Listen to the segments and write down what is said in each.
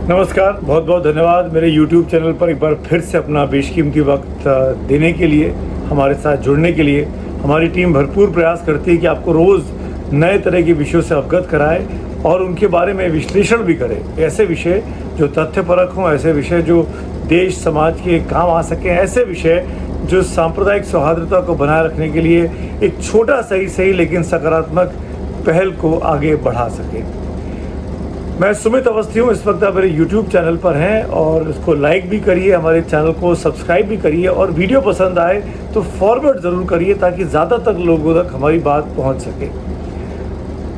नमस्कार, बहुत बहुत धन्यवाद मेरे YouTube चैनल पर एक बार फिर से अपना बेशकीमती वक्त देने के लिए, हमारे साथ जुड़ने के लिए। हमारी टीम भरपूर प्रयास करती है कि आपको रोज़ नए तरह के विषयों से अवगत कराए और उनके बारे में विश्लेषण भी करे। ऐसे विषय जो तथ्यपरक हों, ऐसे विषय जो देश समाज के काम आ सकें, ऐसे विषय जो सांप्रदायिक सौहार्दता को बनाए रखने के लिए एक छोटा सही लेकिन सकारात्मक पहल को आगे बढ़ा सके। मैं सुमित अवस्थी हूँ। इस वक्त आप मेरे YouTube चैनल पर हैं और इसको लाइक भी करिए, हमारे चैनल को सब्सक्राइब भी करिए और वीडियो पसंद आए तो फॉरवर्ड ज़रूर करिए ताकि ज़्यादातर लोगों तक हमारी बात पहुँच सके।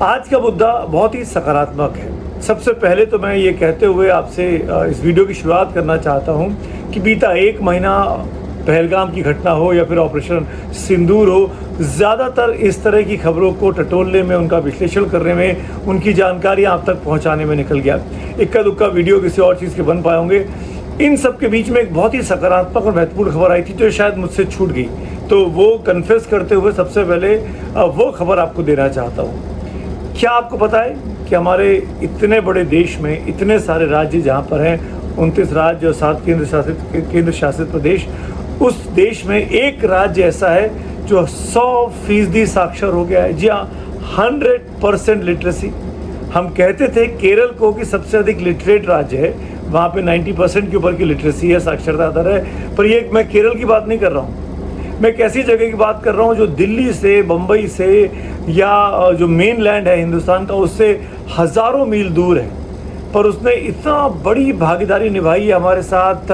आज का मुद्दा बहुत ही सकारात्मक है। सबसे पहले तो मैं ये कहते हुए आपसे इस वीडियो की शुरुआत करना चाहता हूँ कि बीता एक महीना पहलगाम की घटना हो या फिर ऑपरेशन सिंदूर हो, ज़्यादातर इस तरह की खबरों को टटोलने में, उनका विश्लेषण करने में, उनकी जानकारी आप तक पहुंचाने में निकल गया। इक्का दुक्का वीडियो किसी और चीज़ के बन पाए होंगे। इन सब के बीच में एक बहुत ही सकारात्मक और महत्वपूर्ण खबर आई थी जो शायद मुझसे छूट गई, तो वो कन्फेस करते हुए सबसे पहले वो खबर आपको देना चाहता हूँ। क्या आपको पता है कि हमारे इतने बड़े देश में इतने सारे राज्य जहाँ पर हैं, 29 राज्य और 7 केंद्र शासित प्रदेश, उस देश में एक राज्य ऐसा है जो 100% साक्षर हो गया है। जी हाँ, 100% लिटरेसी। हम कहते थे केरल को कि सबसे अधिक लिटरेट राज्य है, वहाँ पे 90% के ऊपर की लिटरेसी है, साक्षरता दर है। पर ये मैं केरल की बात नहीं कर रहा हूँ, मैं एक ऐसी जगह की बात कर रहा हूँ जो दिल्ली से, बम्बई से या जो मेन लैंड है हिंदुस्तान का, उससे हज़ारों मील दूर है। पर उसने इतना बड़ी भागीदारी निभाई है हमारे साथ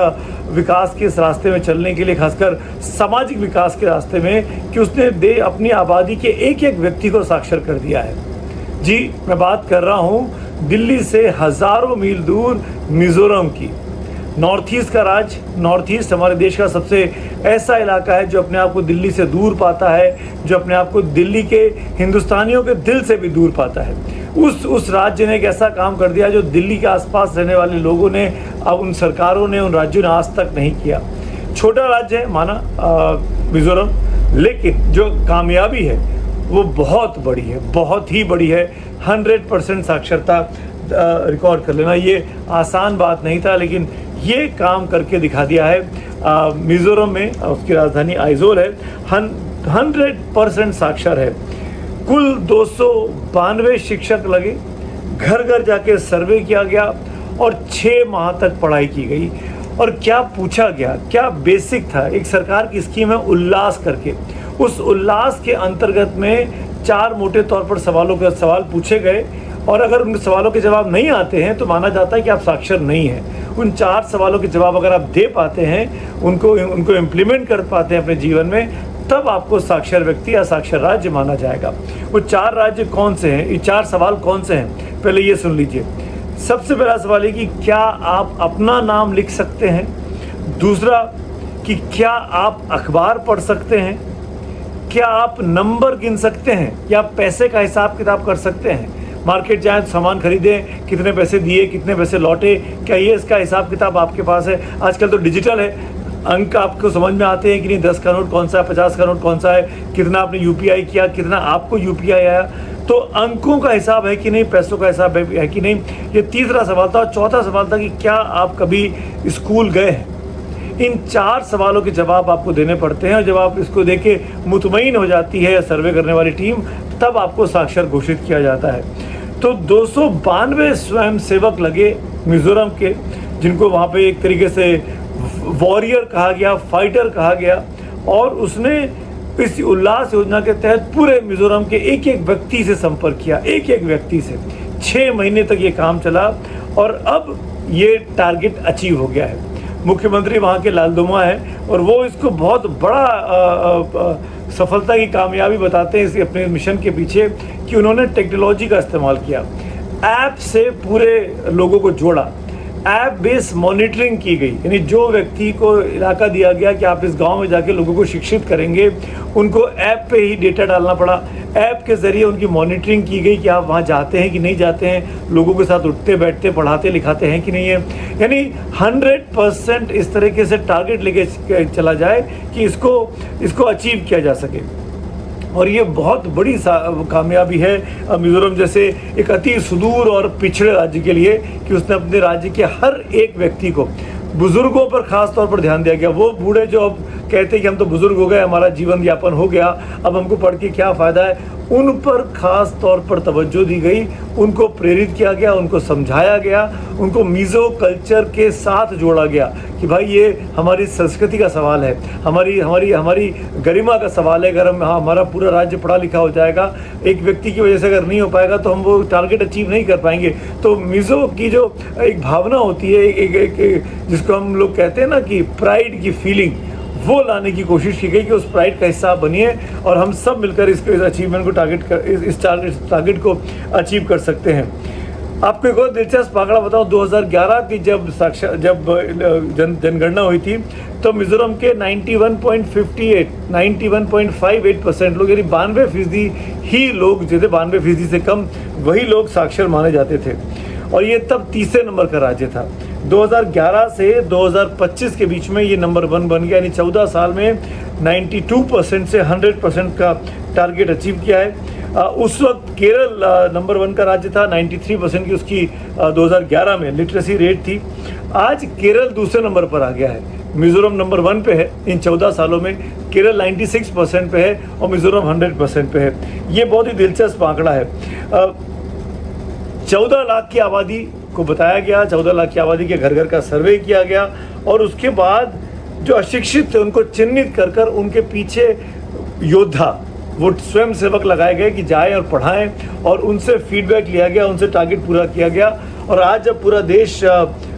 विकास के इस रास्ते में चलने के लिए, खासकर सामाजिक विकास के रास्ते में, कि उसने अपनी आबादी के एक एक व्यक्ति को साक्षर कर दिया है। जी, मैं बात कर रहा हूँ दिल्ली से हज़ारों मील दूर मिज़ोरम की। नॉर्थ ईस्ट का राज्य, नॉर्थ ईस्ट हमारे देश का सबसे ऐसा इलाका है जो अपने आप को दिल्ली से दूर पाता है, जो अपने आप को दिल्ली के हिंदुस्तानियों के दिल से भी दूर पाता है। उस राज्य ने एक ऐसा काम कर दिया जो दिल्ली के आसपास रहने वाले लोगों ने, अब उन सरकारों ने, उन राज्यों ने आज तक नहीं किया। छोटा राज्य है माना मिज़ोरम, लेकिन जो कामयाबी है वो बहुत बड़ी है, बहुत ही बड़ी है। 100% साक्षरता रिकॉर्ड कर लेना ये आसान बात नहीं था, लेकिन ये काम करके दिखा दिया है। मिज़ोरम में उसकी राजधानी आइजोल है, 100% साक्षर है। कुल 292 शिक्षक लगे, घर घर जाके सर्वे किया गया और 6 माह तक पढ़ाई की गई। और क्या पूछा गया, क्या बेसिक था, एक सरकार की स्कीम है उल्लास करके। उस उल्लास के अंतर्गत में 4 मोटे तौर पर सवाल पूछे गए और अगर उन सवालों के जवाब नहीं आते हैं तो माना जाता है कि आप साक्षर नहीं हैं। उन 4 सवालों के जवाब अगर आप दे पाते हैं, उनको इम्प्लीमेंट कर पाते हैं अपने जीवन में, तब आपको साक्षर व्यक्ति या साक्षर राज्य माना जाएगा। वो 4 राज्य कौन से हैं, ये 4 सवाल कौन से हैं, पहले ये सुन लीजिए। सबसे पहला सवाल है कि क्या आप अपना नाम लिख सकते हैं। दूसरा कि क्या आप अखबार पढ़ सकते हैं। क्या आप नंबर गिन सकते हैं या पैसे का हिसाब किताब कर सकते हैं। मार्केट जाएं तो सामान खरीदें, कितने पैसे दिए, कितने पैसे लौटे, क्या ये इसका हिसाब किताब आपके पास है। आजकल तो डिजिटल है, अंक आपको समझ में आते हैं कि नहीं, 10 का नोट कौन सा है, 50 का नोट कौन सा है, कितना आपने UPI किया, कितना आपको UPI आया। तो अंकों का हिसाब है कि नहीं, पैसों का हिसाब है कि नहीं। ये तीसरा सवाल था। और चौथा सवाल था कि क्या आप कभी स्कूल गए हैं। इन 4 सवालों के जवाब आपको देने पड़ते हैं और जब आप इसको देख के मुतमईन हो जाती है सर्वे करने वाली टीम, तब आपको साक्षर घोषित किया जाता है। तो 292 स्वयं सेवक लगे मिज़ोरम के, जिनको वहाँ पे एक तरीके से वॉरियर कहा गया, फाइटर कहा गया। और उसने इस उल्लास योजना के तहत पूरे मिज़ोरम के एक एक व्यक्ति से संपर्क किया, एक एक व्यक्ति से। 6 महीने तक ये काम चला और अब ये टारगेट अचीव हो गया है। मुख्यमंत्री वहाँ के लालदुमा हैं और वो इसको बहुत बड़ा सफलता की कामयाबी बताते हैं इस अपने मिशन के पीछे, कि उन्होंने टेक्नोलॉजी का इस्तेमाल किया, ऐप से पूरे लोगों को जोड़ा, ऐप बेस्ड मॉनिटरिंग की गई। यानी जो व्यक्ति को इलाका दिया गया कि आप इस गांव में जाके लोगों को शिक्षित करेंगे, उनको ऐप पे ही डेटा डालना पड़ा। ऐप के ज़रिए उनकी मॉनिटरिंग की गई कि आप वहाँ जाते हैं कि नहीं जाते हैं, लोगों के साथ उठते बैठते पढ़ाते लिखाते हैं कि नहीं है। यानी 100% इस तरीके से टारगेट लेके चला जाए कि इसको अचीव किया जा सके। और ये बहुत बड़ी कामयाबी है मिज़ोरम जैसे एक अति सुदूर और पिछड़े राज्य के लिए कि उसने अपने राज्य के हर एक व्यक्ति को, बुज़ुर्गों पर ख़ास तौर पर ध्यान दिया गया। वो बूढ़े जो अब कहते हैं कि हम तो बुज़ुर्ग हो गए, हमारा जीवन यापन हो गया, अब हमको पढ़ के क्या फ़ायदा है, उन पर ख़ास तौर पर तवज्जो दी गई, उनको प्रेरित किया गया, उनको समझाया गया, उनको मिज़ो कल्चर के साथ जोड़ा गया कि भाई ये हमारी संस्कृति का सवाल है, हमारी हमारी हमारी गरिमा का सवाल है। अगर हमारा पूरा राज्य पढ़ा लिखा हो जाएगा, एक व्यक्ति की वजह से अगर नहीं हो पाएगा तो हम वो टारगेट अचीव नहीं कर पाएंगे। तो मिज़ो की जो एक भावना होती है, एक जिसको हम लोग कहते हैं ना कि प्राइड की फीलिंग, वो लाने की कोशिश की गई कि उस प्राइड का हिस्सा बनिए और हम सब मिलकर इस अचीवमेंट को इस टारगेट को अचीव कर सकते हैं। आपको एक और दिलचस्प आंकड़ा बताऊं, 2011 की जब जनगणना हुई थी तो मिज़ोरम के 91.58% लोग, यानी 92% ही लोग जो थे, 92% से कम वही लोग साक्षर माने जाते थे। और ये तब तीसरे नंबर का राज्य था। 2011 से 2025 के बीच में ये नंबर 1 बन गया, यानी 14 साल में 92% से 100% का टारगेट अचीव किया है। उस वक्त केरल नंबर 1 का राज्य था, 93% की उसकी 2011 में लिटरेसी रेट थी। आज केरल दूसरे नंबर पर आ गया है, मिज़ोरम नंबर 1 पे है। इन 14 सालों में केरल 96% पे है और मिज़ोरम 100% पे है। ये बहुत ही दिलचस्प आंकड़ा है। 14 लाख की आबादी को बताया गया, 14 लाख की आबादी के घर घर का सर्वे किया गया और उसके बाद जो अशिक्षित थे उनको चिन्हित कर कर उनके पीछे योद्धा, वो स्वयं सेवक लगाए गए कि जाएं और पढ़ाएं, और उनसे फीडबैक लिया गया, उनसे टारगेट पूरा किया गया। और आज जब पूरा देश,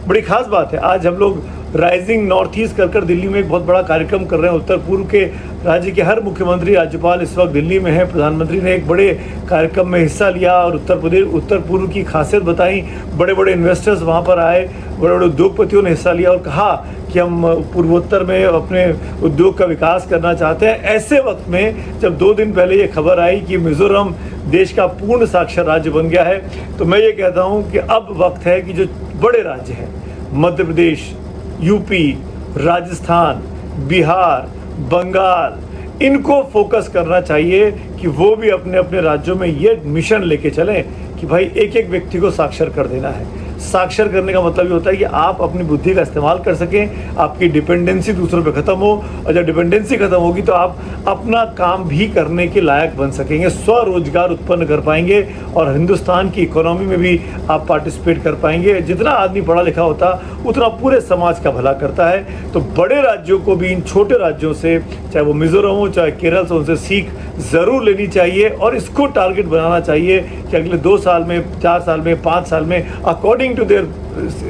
बड़ी खास बात है, आज हम लोग राइजिंग नॉर्थ ईस्ट कर दिल्ली में एक बहुत बड़ा कार्यक्रम कर रहे हैं। उत्तर पूर्व के राज्य के हर मुख्यमंत्री, राज्यपाल इस वक्त दिल्ली में है। प्रधानमंत्री ने एक बड़े कार्यक्रम में हिस्सा लिया और उत्तर पूर्व की खासियत बताई। बड़े बड़े इन्वेस्टर्स वहाँ पर आए, बड़े बड़े उद्योगपतियों ने हिस्सा लिया और कहा कि हम पूर्वोत्तर में अपने उद्योग का विकास करना चाहते हैं। ऐसे वक्त में जब 2 दिन पहले ये खबर आई कि मिज़ोरम देश का पूर्ण साक्षर राज्य बन गया है, तो मैं ये कहता हूँ कि अब वक्त है कि जो बड़े राज्य हैं, मध्य प्रदेश, यूपी, राजस्थान, बिहार, बंगाल, इनको फोकस करना चाहिए कि वो भी अपने अपने राज्यों में ये मिशन लेके चलें कि भाई एक एक व्यक्ति को साक्षर कर देना है। साक्षर करने का मतलब ये होता है कि आप अपनी बुद्धि का इस्तेमाल कर सकें, आपकी डिपेंडेंसी दूसरों पे ख़त्म हो, और जब डिपेंडेंसी ख़त्म होगी तो आप अपना काम भी करने के लायक बन सकेंगे, स्वरोजगार उत्पन्न कर पाएंगे और हिंदुस्तान की इकोनॉमी में भी आप पार्टिसिपेट कर पाएंगे। जितना आदमी पढ़ा लिखा होता उतना पूरे समाज का भला करता है। तो बड़े राज्यों को भी इन छोटे राज्यों से, चाहे वो मिज़ोरम हो चाहे केरल से, उनसे सीख ज़रूर लेनी चाहिए और इसको टारगेट बनाना चाहिए कि अगले 2 साल में, 4 साल में, 5 साल में अकॉर्डिंग टू देयर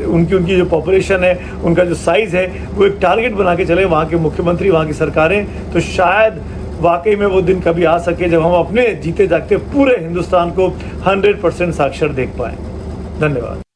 उनकी जो पॉपुलेशन है, उनका जो साइज़ है, वो एक टारगेट बना के चले वहाँ के मुख्यमंत्री, वहाँ की सरकारें। तो शायद वाकई में वो दिन कभी आ सके जब हम अपने जीते जागते पूरे हिंदुस्तान को 100% साक्षर देख पाएँ। धन्यवाद।